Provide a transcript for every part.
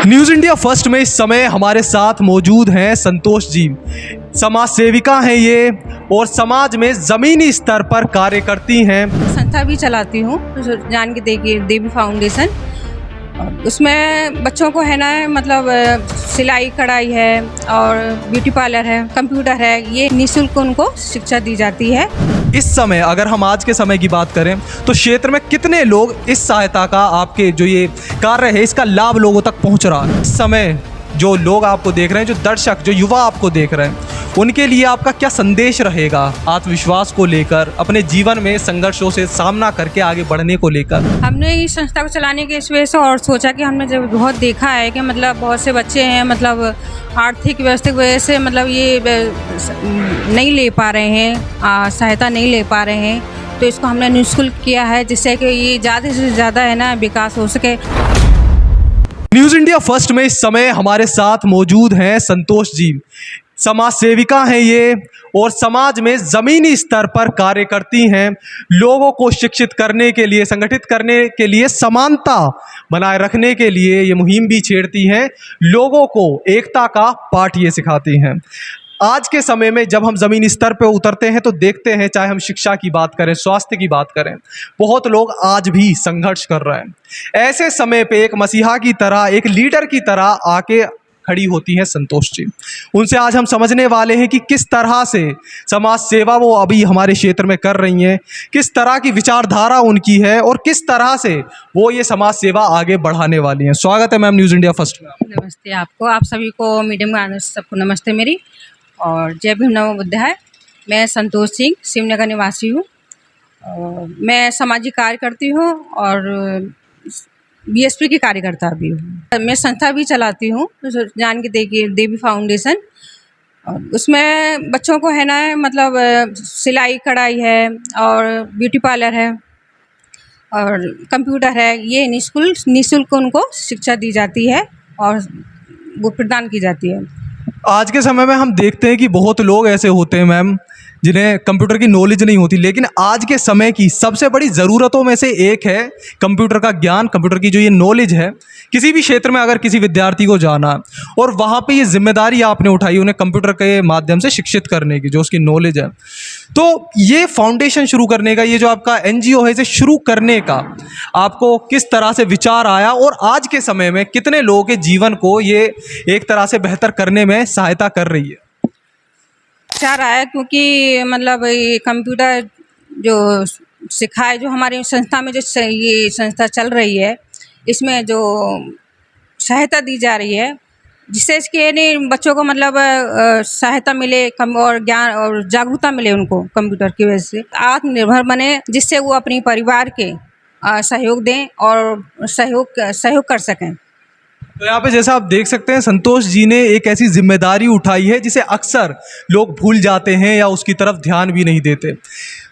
News India first में इस समय हमारे साथ मौजूद हैं संतोष जी। समाज सेविका हैं ये और समाज में ज़मीनी स्तर पर कार्य करती हैं। संस्था भी चलाती हूँ जान की देवी फाउंडेशन। उसमें बच्चों को है ना मतलब सिलाई कढ़ाई है और ब्यूटी पार्लर है, कंप्यूटर है, ये निःशुल्क उनको शिक्षा दी जाती है। इस समय अगर हम आज के समय की बात करें तो क्षेत्र में कितने लोग इस सहायता का, आपके जो ये कार्य है इसका लाभ लोगों तक पहुंच रहा है? इस समय जो लोग आपको देख रहे हैं, जो दर्शक, जो युवा आपको देख रहे हैं, उनके लिए आपका क्या संदेश रहेगा आत्मविश्वास को लेकर, अपने जीवन में संघर्षों से सामना करके आगे बढ़ने को लेकर? हमने इस संस्था को चलाने के इस वजह से और सोचा कि हमने जब बहुत देखा है कि मतलब बहुत से बच्चे हैं मतलब आर्थिक व्यवस्था की वजह से मतलब ये नहीं ले पा रहे हैं, सहायता नहीं ले पा रहे हैं, तो इसको हमने निःशुल्क किया है जिससे कि ये ज़्यादा से ज़्यादा है ना विकास हो सके। न्यूज़ इंडिया फर्स्ट में इस समय हमारे साथ मौजूद हैं संतोष जी। समाज सेविका हैं ये और समाज में ज़मीनी स्तर पर कार्य करती हैं। लोगों को शिक्षित करने के लिए, संगठित करने के लिए, समानता बनाए रखने के लिए ये मुहिम भी छेड़ती हैं। लोगों को एकता का पाठ ये सिखाती हैं। आज के समय में जब हम ज़मीनी स्तर पर उतरते हैं तो देखते हैं, चाहे हम शिक्षा की बात करें, स्वास्थ्य की बात करें, बहुत लोग आज भी संघर्ष कर रहे हैं। ऐसे समय पे एक मसीहा की तरह, एक लीडर की तरह आके खड़ी होती हैं संतोष जी। उनसे आज हम समझने वाले हैं कि किस तरह से समाज सेवा वो अभी हमारे क्षेत्र में कर रही हैं, किस तरह की विचारधारा उनकी है और किस तरह से वो ये समाज सेवा आगे बढ़ाने वाली हैं। स्वागत है मैम न्यूज़ इंडिया फर्स्ट में। नमस्ते आपको, आप सभी को, मीडियम में आने सबको नमस्ते मेरी, और जय भीम नमो बुद्धाय। मैं संतोष सिंह शिवनगर निवासी हूँ। मैं सामाजिक कार्य करती हूँ और बीएसपी की कार्यकर्ता भी हूँ। मैं संस्था भी चलाती हूँ जान की देवी फाउंडेशन। और उसमें बच्चों को है ना मतलब सिलाई कढ़ाई है और ब्यूटी पार्लर है और कंप्यूटर है, ये निःशुल्क उनको शिक्षा दी जाती है और वो प्रदान की जाती है। आज के समय में हम देखते हैं कि बहुत लोग ऐसे होते हैं मैम जिन्हें कंप्यूटर की नॉलेज नहीं होती, लेकिन आज के समय की सबसे बड़ी ज़रूरतों में से एक है कंप्यूटर का ज्ञान, कंप्यूटर की जो ये नॉलेज है। किसी भी क्षेत्र में अगर किसी विद्यार्थी को जाना और वहाँ पे ये जिम्मेदारी आपने उठाई उन्हें कंप्यूटर के माध्यम से शिक्षित करने की, जो उसकी नॉलेज है, तो ये फाउंडेशन शुरू करने का, ये जो आपका एनजीओ है, इसे शुरू करने का आपको किस तरह से विचार आया और आज के समय में कितने लोगों के जीवन को ये एक तरह से बेहतर करने में सहायता कर रही है? अच्छा रहा है क्योंकि मतलब ये कंप्यूटर जो सिखाए, जो हमारी संस्था में जो ये संस्था चल रही है, इसमें जो सहायता दी जा रही है जिससे इसके नहीं बच्चों को मतलब सहायता मिले, कम और ज्ञान और जागरूकता मिले उनको कंप्यूटर की वजह से, आत्मनिर्भर बने, जिससे वो अपनी परिवार के सहयोग दें और सहयोग कर सकें। तो यहाँ पे जैसा आप देख सकते हैं, संतोष जी ने एक ऐसी जिम्मेदारी उठाई है जिसे अक्सर लोग भूल जाते हैं या उसकी तरफ ध्यान भी नहीं देते।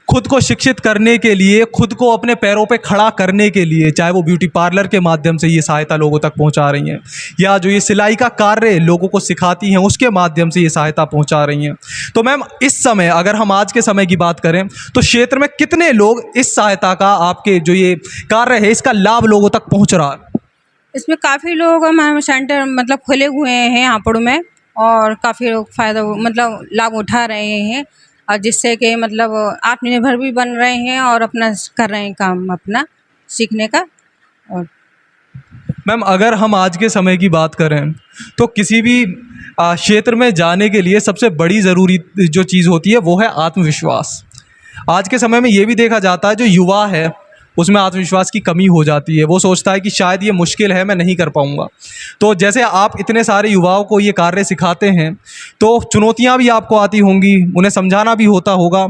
खुद को शिक्षित करने के लिए, खुद को अपने पैरों पे खड़ा करने के लिए, चाहे वो ब्यूटी पार्लर के माध्यम से ये सहायता लोगों तक पहुंचा रही हैं या जो ये सिलाई का कार्य लोगों को सिखाती हैं उसके माध्यम से ये सहायता पहुंचा रही हैं। तो मैम, इस समय अगर हम आज के समय की बात करें तो क्षेत्र में कितने लोग इस सहायता का, आपके जो ये कार्य है इसका लाभ लोगों तक पहुँच रहा है? इसमें काफ़ी लोग हमारे सेंटर मतलब खुले हुए हैं हापुड़ में और काफ़ी लोग फ़ायदा मतलब लाभ उठा रहे हैं, और जिससे कि मतलब आत्मनिर्भर भी बन रहे हैं और अपना कर रहे हैं काम अपना सीखने का। और मैम, अगर हम आज के समय की बात करें तो किसी भी क्षेत्र में जाने के लिए सबसे बड़ी ज़रूरी जो चीज़ होती है वो है आत्मविश्वास। आज के समय में ये भी देखा जाता है जो युवा है उसमें आत्मविश्वास की कमी हो जाती है। वो सोचता है कि शायद ये मुश्किल है, मैं नहीं कर पाऊँगा। तो जैसे आप इतने सारे युवाओं को ये कार्य सिखाते हैं तो चुनौतियाँ भी आपको आती होंगी, उन्हें समझाना भी होता होगा।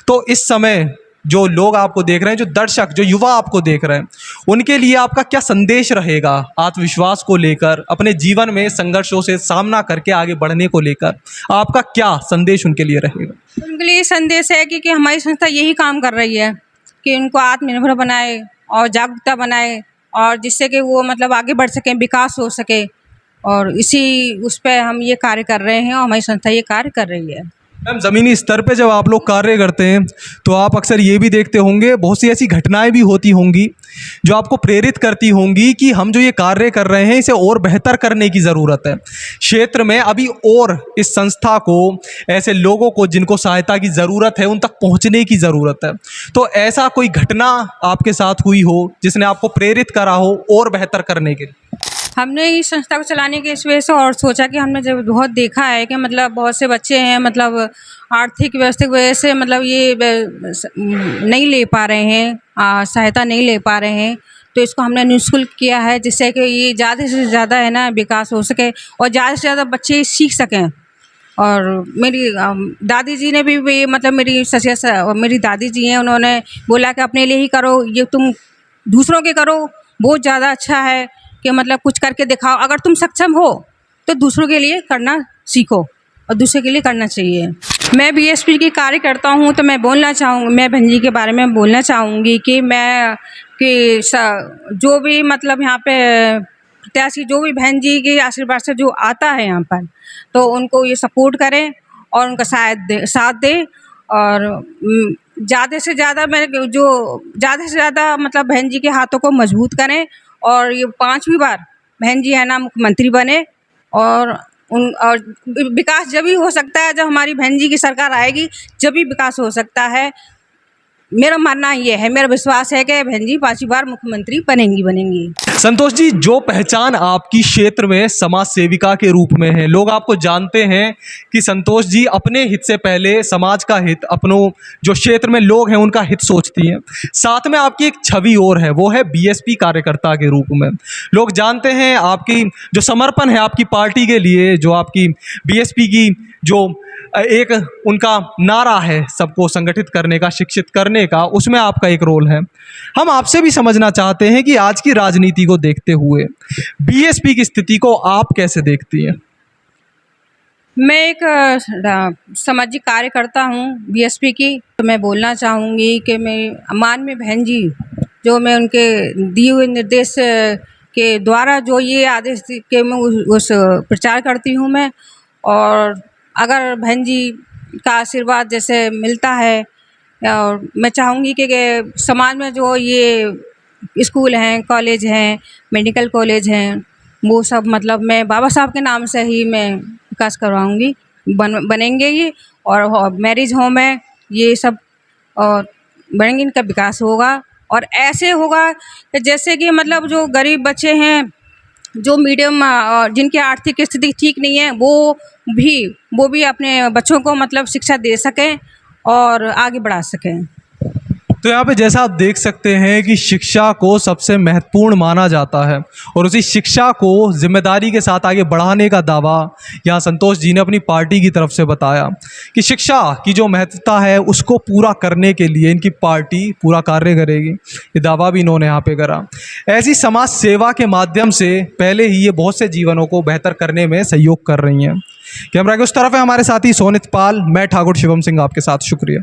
तो इस समय जो लोग आपको देख रहे हैं, जो दर्शक, जो युवा आपको देख रहे हैं, उनके लिए आपका क्या संदेश रहेगा आत्मविश्वास को लेकर, अपने जीवन में संघर्षों से सामना करके आगे बढ़ने को लेकर? आपका क्या संदेश उनके लिए रहेगा? उनके लिए संदेश है कि हमारी संस्था यही काम कर रही है कि उनको आत्मनिर्भर बनाए और जागरूकता बनाए, और जिससे कि वो मतलब आगे बढ़ सकें, विकास हो सके, और इसी उस पर हम ये कार्य कर रहे हैं और हमारी संस्था ये कार्य कर रही है। मैम, ज़मीनी स्तर पे जब आप लोग कार्य करते हैं तो आप अक्सर ये भी देखते होंगे, बहुत सी ऐसी घटनाएं भी होती होंगी जो आपको प्रेरित करती होंगी कि हम जो ये कार्य कर रहे हैं इसे और बेहतर करने की ज़रूरत है क्षेत्र में अभी, और इस संस्था को, ऐसे लोगों को जिनको सहायता की ज़रूरत है उन तक पहुंचने की ज़रूरत है। तो ऐसा कोई घटना आपके साथ हुई हो जिसने आपको प्रेरित करा हो और बेहतर करने के लिए? हमने इस संस्था को चलाने की इस वजह से और सोचा कि हमने जब बहुत देखा है कि मतलब बहुत से बच्चे हैं, मतलब आर्थिक व्यवस्था की वजह से मतलब ये नहीं ले पा रहे हैं, सहायता नहीं ले पा रहे हैं। तो इसको हमने निःशुल्क किया है जिससे कि ये ज़्यादा से ज़्यादा है ना विकास हो सके और ज़्यादा से ज़्यादा बच्चे सीख सकें। और मेरी दादी जी ने भी मतलब मेरी दादी जी हैं, उन्होंने बोला कि अपने लिए ही करो, ये तुम दूसरों के करो बहुत ज़्यादा अच्छा है कि मतलब कुछ करके दिखाओ। अगर तुम सक्षम हो तो दूसरों के लिए करना सीखो और दूसरे के लिए करना चाहिए। मैं बीएसपी की कार्य करता हूँ तो मैं बहन जी के बारे में बोलना चाहूँगी कि जो भी मतलब यहाँ पे प्रत्याशी जो भी बहन जी के आशीर्वाद से जो आता है यहाँ पर, तो उनको ये सपोर्ट करें और उनका साथ दें। और ज़्यादा से ज़्यादा मतलब बहन जी के हाथों को मजबूत करें और ये 5वीं बार बहन जी है ना मुख्यमंत्री बने। और विकास जब ही हो सकता है जब हमारी बहन जी की सरकार आएगी, जब ही विकास हो सकता है। मेरा मानना ये है, मेरा विश्वास है कि बहन जी 5वीं बार मुख्यमंत्री बनेंगी। संतोष जी, जो पहचान आपकी क्षेत्र में समाज सेविका के रूप में है, लोग आपको जानते हैं कि संतोष जी अपने हित से पहले समाज का हित, अपनों जो क्षेत्र में लोग हैं उनका हित सोचती हैं। साथ में आपकी एक छवि और है, वो है बीएसपी कार्यकर्ता के रूप में। लोग जानते हैं आपकी जो समर्पण है आपकी पार्टी के लिए, जो आपकी बीएसपी की जो एक उनका नारा है सबको संगठित करने का, शिक्षित करने का, उसमें आपका एक रोल है। हम आपसे भी समझना चाहते हैं कि आज की राजनीति को देखते हुए बीएसपी की स्थिति को आप कैसे देखती हैं? मैं एक सामाजिक कार्यकर्ता हूँ बीएसपी की, तो मैं बोलना चाहूँगी कि मैं माननीय बहन जी, जो मैं उनके दिए हुए निर्देश के द्वारा जो ये आदेश के मैं उस प्रचार करती हूँ मैं। और अगर बहन जी का आशीर्वाद जैसे मिलता है, और मैं चाहूँगी कि समाज में जो ये स्कूल हैं, कॉलेज हैं, मेडिकल कॉलेज हैं, वो सब मतलब मैं बाबा साहब के नाम से ही मैं विकास करवाऊँगी, बनेंगे ये। और मैरिज होम है, ये सब और बनेंगे, इनका विकास होगा। और ऐसे होगा कि जैसे कि मतलब जो गरीब बच्चे हैं, जो मीडियम जिनकी आर्थिक स्थिति ठीक नहीं है, वो भी अपने बच्चों को मतलब शिक्षा दे सकें और आगे बढ़ा सकें। तो यहाँ पे जैसा आप देख सकते हैं कि शिक्षा को सबसे महत्वपूर्ण माना जाता है और उसी शिक्षा को जिम्मेदारी के साथ आगे बढ़ाने का दावा यहाँ संतोष जी ने अपनी पार्टी की तरफ से बताया कि शिक्षा की जो महत्वता है उसको पूरा करने के लिए इनकी पार्टी पूरा कार्य करेगी। ये दावा भी इन्होंने यहाँ पे करा। ऐसी समाज सेवा के माध्यम से पहले ही ये बहुत से जीवनों को बेहतर करने में सहयोग कर रही हैं। कैमरा के उस तरफ है हमारे साथी सोनित पाल, मैं ठाकुर शिवम सिंह आपके साथ। शुक्रिया।